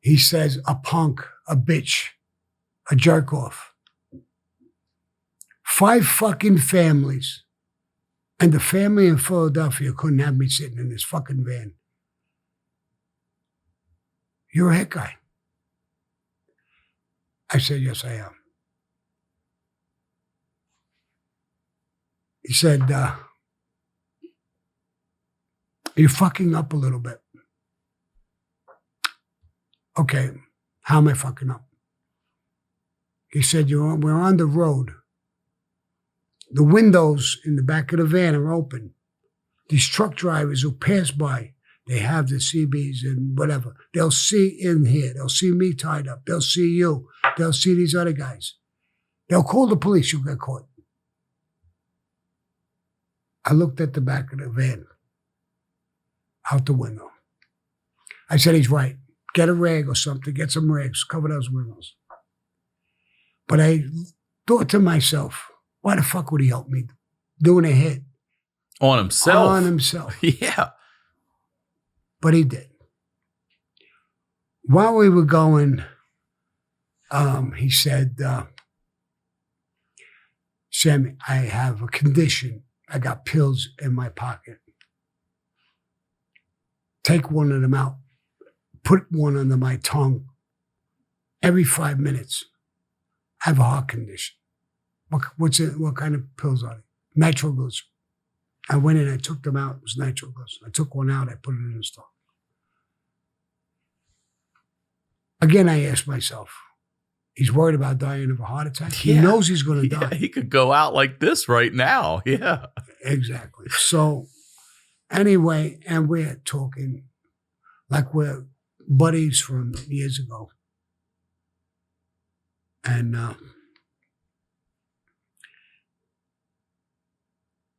He says, a punk, a bitch, a jerk off. 5 fucking families. And the family in Philadelphia couldn't have me sitting in this fucking van. You're a hit guy. I said, yes, I am. He said, you're fucking up a little bit. Okay, how am I fucking up? He said, we're on the road. The windows in the back of the van are open. These truck drivers who pass by, they have the CBs and whatever. They'll see in here. They'll see me tied up. They'll see you. They'll see these other guys. They'll call the police. You'll get caught. I looked at the back of the van, out the window. I said, he's right. Get a rag or something. Get some rags. Cover those windows. But I thought to myself, why the fuck would he help me doing a hit? On himself? On himself. Yeah. But he did. While we were going, he said, Sammy, I have a condition. I got pills in my pocket. Take one of them out. Put one under my tongue. Every 5 minutes. I have a heart condition. What's it? What kind of pills are they? Nitroglycerin. I went in, I took them out. It was nitroglycerin. I took one out, I put it in the stomach. Again, I asked myself, he's worried about dying of a heart attack. Yeah. He knows he's going to die. He could go out like this right now. Yeah. Exactly. So anyway, and we're talking like we're buddies from years ago. And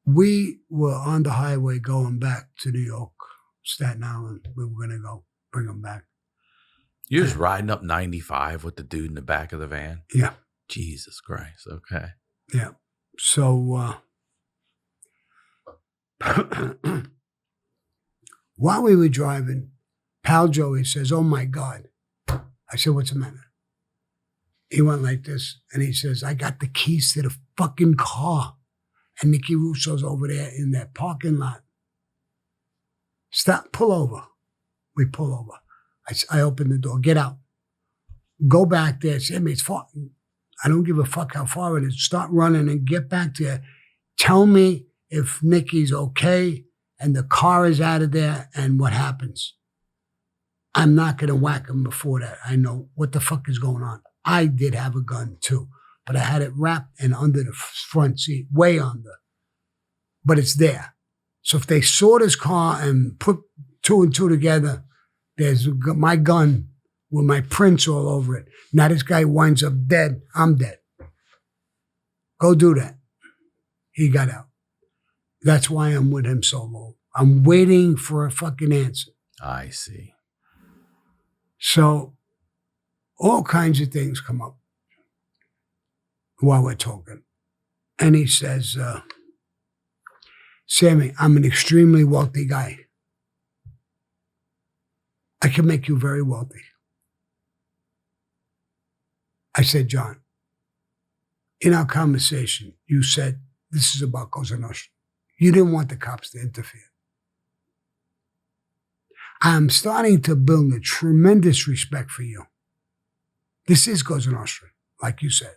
we were on the highway going back to New York, Staten Island. We were going to go bring him back. You was riding up 95 with the dude in the back of the van? Yeah. Jesus Christ. Okay. Yeah. So while we were driving, pal Joey says, oh my God. I said, what's the matter? He went like this, and he says, I got the keys to the fucking car. And Nicky Russo's over there in that parking lot. Stop, pull over. We pull over. I open the door, get out. Go back there, Sammy, it's far. I don't give a fuck how far it is. Start running and get back there. Tell me if Nicky's okay and the car is out of there and what happens. I'm not going to whack him before that. I know what the fuck is going on. I did have a gun too, but I had it wrapped and under the front seat, way under. But it's there. So if they saw this car and put 2 and 2 together, there's my gun with my prints all over it. Now this guy winds up dead. I'm dead. Go do that. He got out. That's why I'm with him so long. I'm waiting for a fucking answer. I see. So all kinds of things come up while we're talking. And he says, Sammy, I'm an extremely wealthy guy. I can make you very wealthy. I said, John, in our conversation, you said, this is about Cosa Nostra. You didn't want the cops to interfere. I'm starting to build a tremendous respect for you. This is Cosa Nostra, like you said.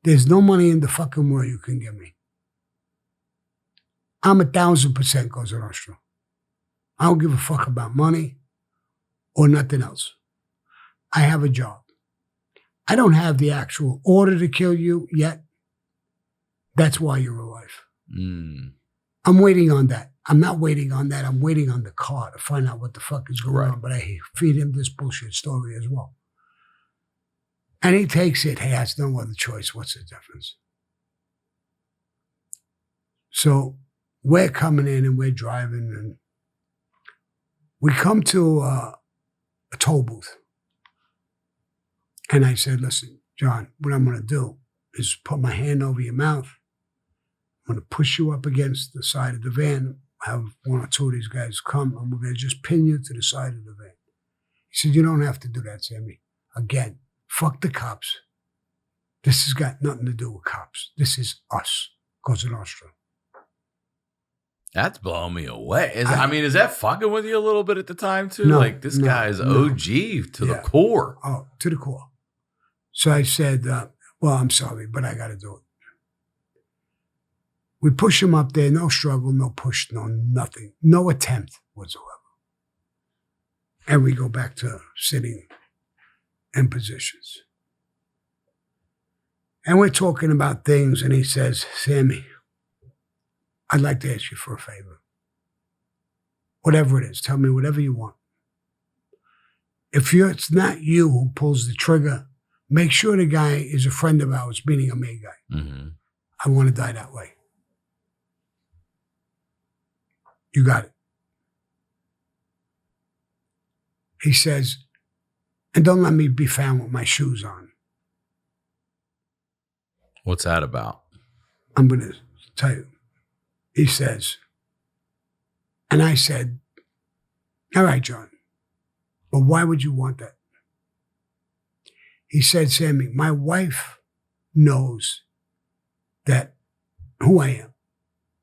There's no money in the fucking world you can give me. I'm 1,000% Cosa Nostra. I don't give a fuck about money or nothing else. I have a job. I don't have the actual order to kill you yet. That's why you're alive. I'm waiting on that. I'm not waiting on that. I'm waiting on the car to find out what the fuck is going on. But I feed him this bullshit story as well. And he takes it. He has no other choice. What's the difference? So we're coming in and we're driving and we come to a toll booth. And I said, listen, John, what I'm going to do is put my hand over your mouth. I'm going to push you up against the side of the van, have 1 or 2 of these guys come, and we're going to just pin you to the side of the van. He said, you don't have to do that, Sammy. Again, fuck the cops. This has got nothing to do with cops. This is us, Cosa Nostra. That's blowing me away. Is that fucking with you a little bit at the time too? No, Like this no, guy's no. OG to the Yeah. core. Oh, to the core. So I said, well, I'm sorry, but I got to do it. We push him up there, no struggle, no push, no nothing, no attempt whatsoever. And we go back to sitting in positions. And we're talking about things, and he says, Sammy, I'd like to ask you for a favor. Whatever it is, tell me whatever you want. If it's not you who pulls the trigger, make sure the guy is a friend of ours, meaning a May guy. Mm-hmm. I want to die that way. You got it. He says, and don't let me be found with my shoes on. What's that about? I'm going to tell you. He says, and I said, all right, John, but why would you want that? He said, Sammy, my wife knows that who I am.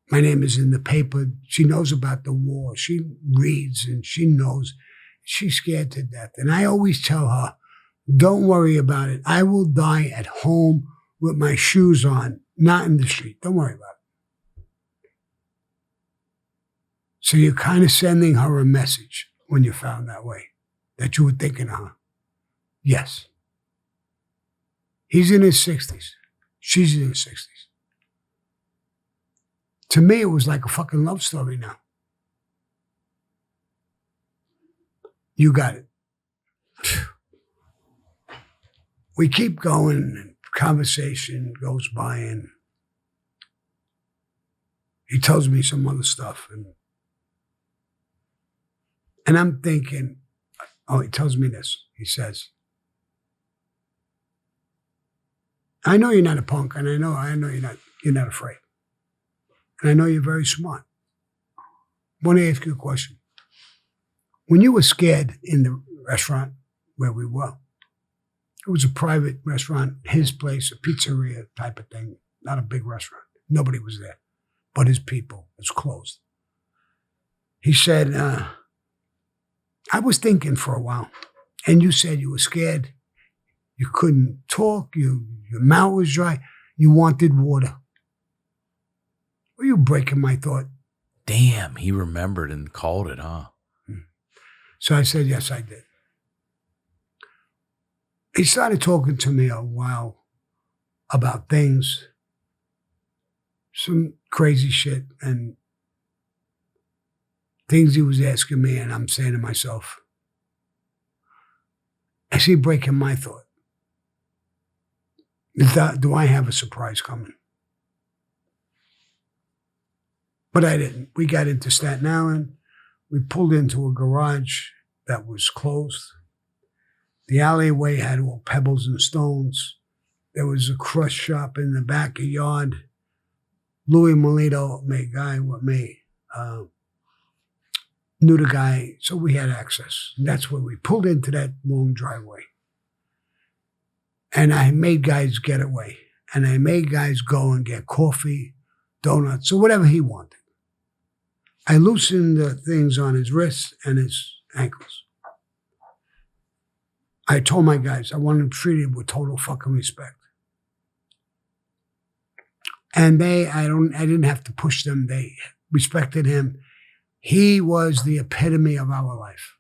My name is in the paper. She knows about the war. She reads and she knows. She's scared to death. And I always tell her, don't worry about it. I will die at home with my shoes on, not in the street. Don't worry about it. So you're kind of sending her a message when you found that way, that you were thinking of her. Yes. He's in his 60s. She's in her 60s. To me, it was like a fucking love story now. You got it. We keep going, and conversation goes by, and he tells me some other stuff. And I'm thinking, oh, he tells me this. He says, I know you're not a punk, and I know you're not afraid. And I know you're very smart. I want to ask you a question. When you were scared in the restaurant where we were, it was a private restaurant, his place, a pizzeria type of thing, not a big restaurant. Nobody was there but his people. It was closed. He said, I was thinking for a while, and you said you were scared. You couldn't talk. Your mouth was dry. You wanted water. Were you breaking my thought? Damn, he remembered and called it, huh? So I said, yes, I did. He started talking to me a while about things, some crazy shit, and things he was asking me, and I'm saying to myself, is he breaking my thought? Do I have a surprise coming? But I didn't. We got into Staten Island. We pulled into a garage that was closed. The alleyway had all pebbles and stones. There was a crush shop in the backyard. Louis Molito, my guy with me, knew the guy, so we had access. And that's where we pulled into that long driveway. And I made guys get away. And I made guys go and get coffee, donuts, or whatever he wanted. I loosened the things on his wrists and his ankles. I told my guys I wanted them treated with total fucking respect. And I didn't have to push them. They respected him. He was the epitome of our life.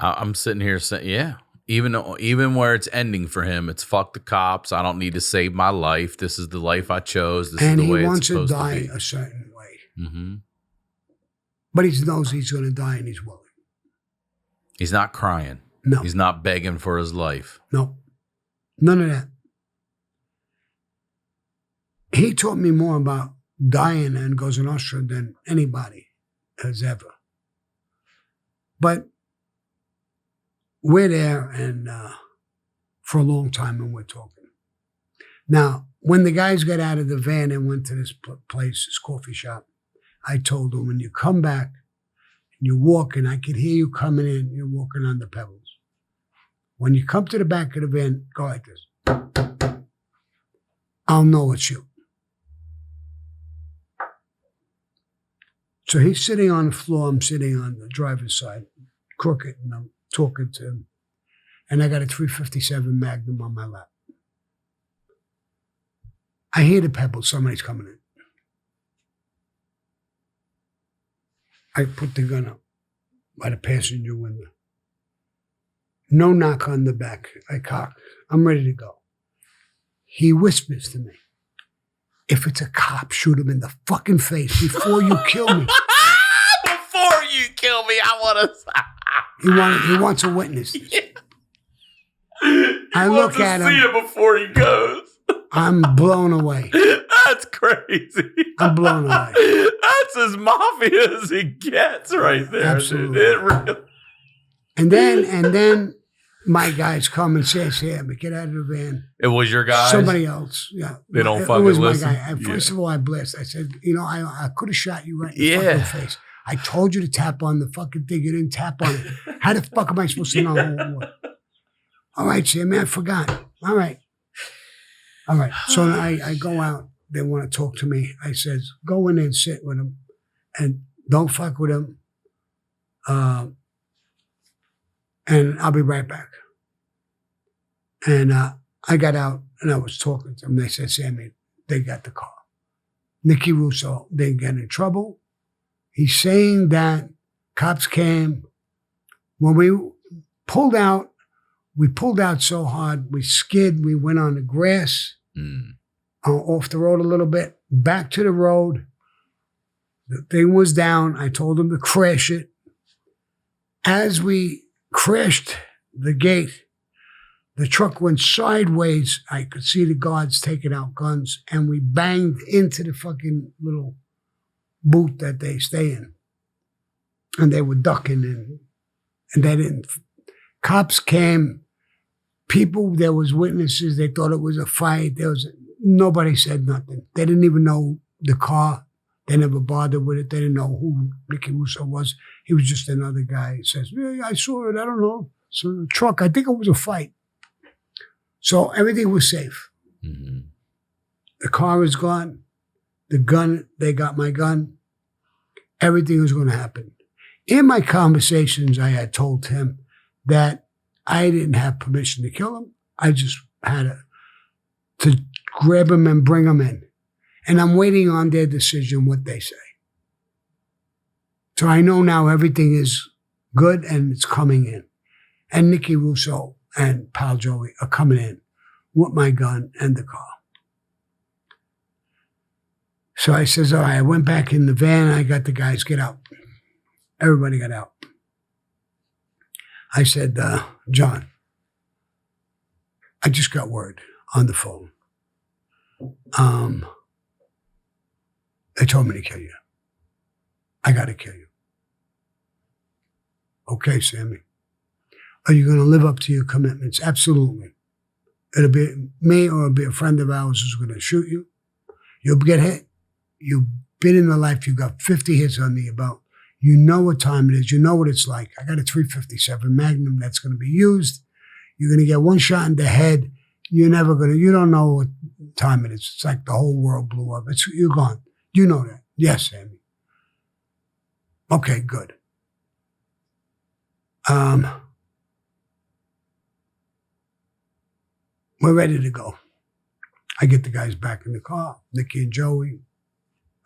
I'm sitting here saying, yeah, even where it's ending for him, it's fuck the cops. I don't need to save my life. This is the life I chose. This is the way it's supposed to be. And he wants to die a certain way. Mm-hmm. But he knows he's going to die, and he's willing. He's not crying. No. He's not begging for his life. No. None of that. He taught me more about dying and Cosa Nostra than anybody has ever. But we're there and for a long time, and we're talking. Now, when the guys got out of the van and went to this place, this coffee shop, I told them, when you come back, You're walking. I could hear you coming in. You're walking on the pebbles. When you come to the back of the van, go like this. I'll know it's you. So he's sitting on the floor. I'm sitting on the driver's side, crooked, and I'm talking to him. And I got a 357 Magnum on my lap. I hear the pebbles. Somebody's coming in. I put the gun up by the passenger window. No knock on the back. I cock. I'm ready to go. He whispers to me, if it's a cop, shoot him in the fucking face before you kill me. Before you kill me, I want to... He wants a witness. Yeah. I look at him. See it before he goes. I'm blown away. That's crazy. I'm blown away. That's as mafia as it gets right there. Absolutely. Dude. It really... And then my guys come and say, Sammy, get out of the van. It was your guys? Somebody else. Yeah. They don't it fucking was listen? my guy. And first of all, I blessed. I said, I could have shot you right in the fucking face. I told you to tap on the fucking thing. You didn't tap on it. How the fuck am I supposed to know? All right, Sammy, I forgot. All right. So I go out. They want to talk to me. I says, go in there and sit with him and don't fuck with him. And I'll be right back. And I got out and I was talking to them. They said, Sammy, they got the car. Nicky Russo didn't get in trouble. He's saying that cops came. When we pulled out so hard, we skid, we went on the grass, off the road a little bit, back to the road. The thing was down. I told them to crash it. As we crashed the gate, the truck went sideways. I could see the guards taking out guns, and we banged into the fucking little booth that they stay in. And they were ducking, and they didn't. Cops came. People, there was witnesses. They thought it was a fight. Nobody said nothing. They didn't even know the car. They never bothered with it. They didn't know who Nicky Russo was. He was just another guy. He says, yeah, I saw it. I don't know. So the truck, I think it was a fight. So everything was safe. Mm-hmm. The car is gone. The gun, they got my gun. Everything was going to happen. In my conversations, I had told him that I didn't have permission to kill him. I just had to grab him and bring him in. And I'm waiting on their decision, what they say. So I know now everything is good and it's coming in. And Nicky Russo and Pal Joey are coming in with my gun and the car. So I says, all right, I went back in the van. I got the guys, get out. Everybody got out. I said, John, I just got word on the phone. They told me to kill you. I got to kill you. Okay, Sammy. Are you going to live up to your commitments? Absolutely. It'll be me or it'll be a friend of ours who's going to shoot you. You'll get hit. You've been in the life. You've got 50 hits under your belt. You know what time it is. You know what it's like. I got a 357 Magnum that's going to be used. You're going to get one shot in the head. You don't know what time it is. It's like the whole world blew up. You're gone. You know that. Yes, Sammy. Okay, good. We're ready to go. I get the guys back in the car, Nicky and Joey,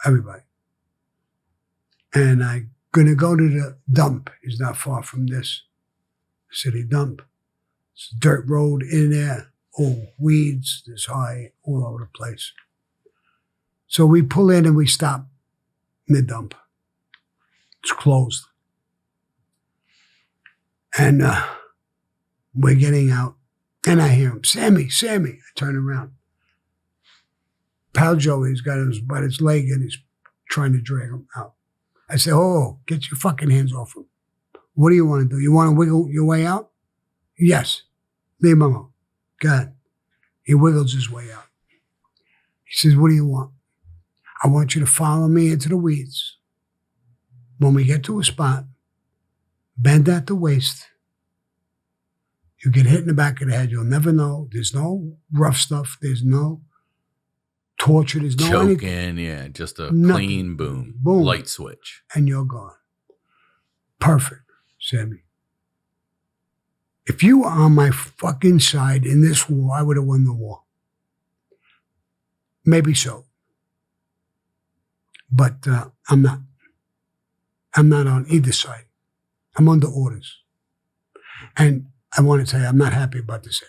everybody. And I'm going to go to the dump. It's not far from this city dump. It's a dirt road in there, all weeds, this high, all over the place. So we pull in and we stop in the dump. It's closed. And we're getting out. And I hear him, Sammy, Sammy. I turn around. Pal Joey's got him by his leg and he's trying to drag him out. I say, oh, get your fucking hands off him. What do you want to do? You want to wiggle your way out? Yes. Leave him alone. Go ahead. He wiggles his way out. He says, what do you want? I want you to follow me into the weeds. When we get to a spot, bend at the waist. You get hit in the back of the head. You'll never know. There's no rough stuff. There's no torture. There's no choking. anything. Yeah, just a Nothing. clean boom. Boom. Light switch. And you're gone. Perfect, Sammy. If you were on my fucking side in this war, I would have won the war. Maybe so. But I'm not. I'm not on either side. I'm under orders. And I want to tell you, I'm not happy about this.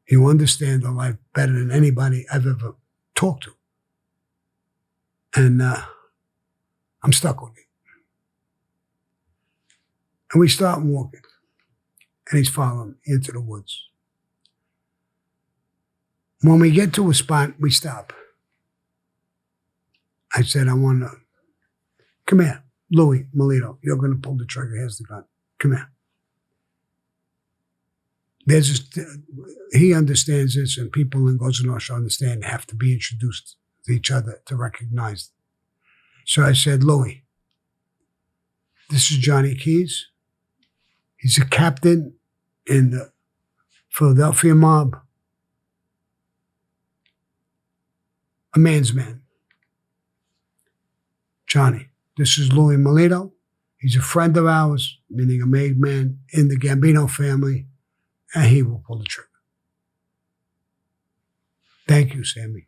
You understand the life better than anybody I've ever talked to. And I'm stuck with it. And we start walking. And he's following me into the woods. When we get to a spot, we stop. I said, I want to, come here, Louis Melito. You're going to pull the trigger. Here's the gun. Come here. He understands this, and people in Goes Nostra understand have to be introduced to each other to recognize. So I said, Louis, this is Johnny Keys. He's a captain in the Philadelphia mob. A man's man. Johnny, this is Louis Melito. He's a friend of ours, meaning a made man in the Gambino family, and he will pull the trigger. Thank you, Sammy.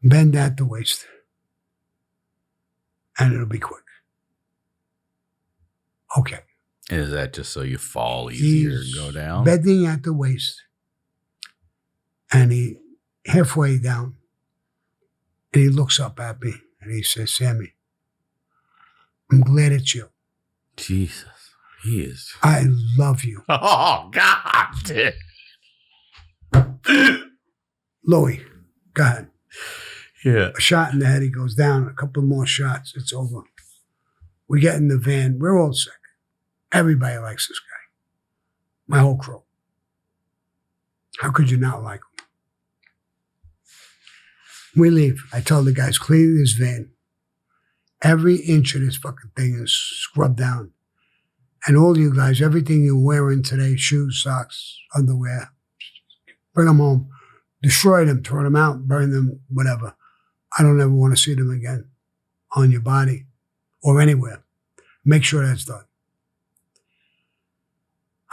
Bend at the waist, and it'll be quick. Okay. And is that just so you fall easier and go down? Bending at the waist, and he halfway down, and he looks up at me, and he says, Sammy, I'm glad it's you. Jesus, he is. I love you. Oh, God. Louis, go ahead. Yeah. A shot in the head, he goes down. A couple more shots, it's over. We get in the van. We're all sick. Everybody likes this guy. My whole crew. How could you not like him? We leave. I tell the guys, clean this van. Every inch of this fucking thing is scrubbed down. And all you guys, everything you're wearing today, shoes, socks, underwear, bring them home. Destroy them, throw them out, burn them, whatever. I don't ever want to see them again on your body or anywhere. Make sure that's done.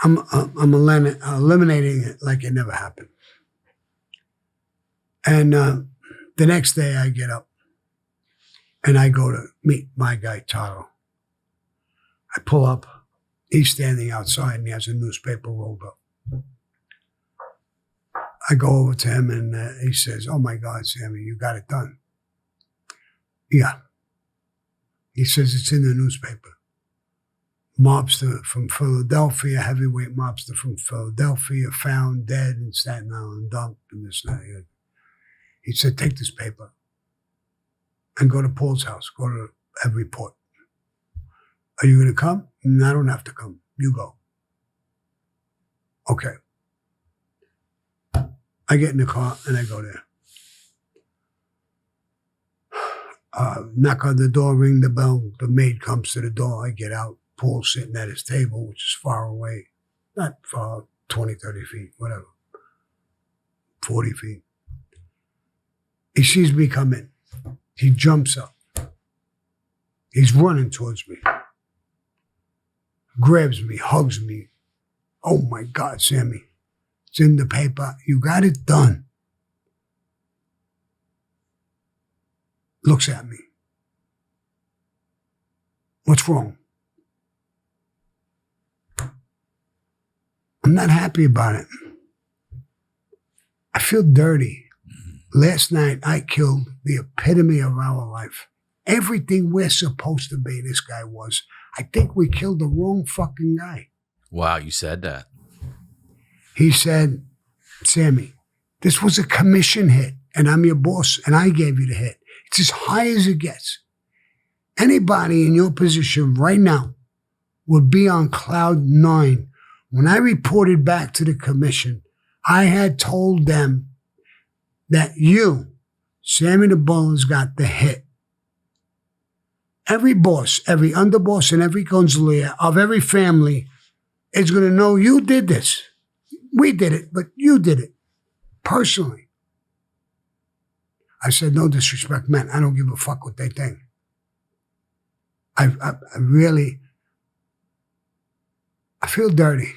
I'm eliminating it like it never happened. And the next day I get up and I go to meet my guy, Taro. I pull up. He's standing outside and he has a newspaper rolled up. I go over to him and he says, oh my God, Sammy, you got it done. Yeah. He says it's in the newspaper. Mobster from Philadelphia, heavyweight mobster from Philadelphia, found dead in Staten Island, dumped and this and that. He said, take this paper and go to Paul's house, go to a report. Are you going to come? No, I don't have to come. You go. Okay. I get in the car and I go there. Knock on the door, ring the bell. The maid comes to the door. I get out. Paul's sitting at his table, which is far away. Not far, 20, 30 feet, whatever. 40 feet. He sees me come in. He jumps up. He's running towards me. Grabs me, hugs me. Oh my God, Sammy. It's in the paper. You got it done. Looks at me. What's wrong? I'm not happy about it. I feel dirty. Last night, I killed the epitome of our life. Everything we're supposed to be, this guy was. I think we killed the wrong fucking guy. Wow, you said that. He said, Sammy, this was a commission hit, and I'm your boss, and I gave you the hit. It's as high as it gets. Anybody in your position right now would be on cloud 9. When I reported back to the commission, I had told them that you, Sammy the Bull has got the hit. Every boss, every underboss, and every consigliere of every family is going to know you did this. We did it, but you did it. Personally. I said, no disrespect, man. I don't give a fuck what they think. I really, I feel dirty.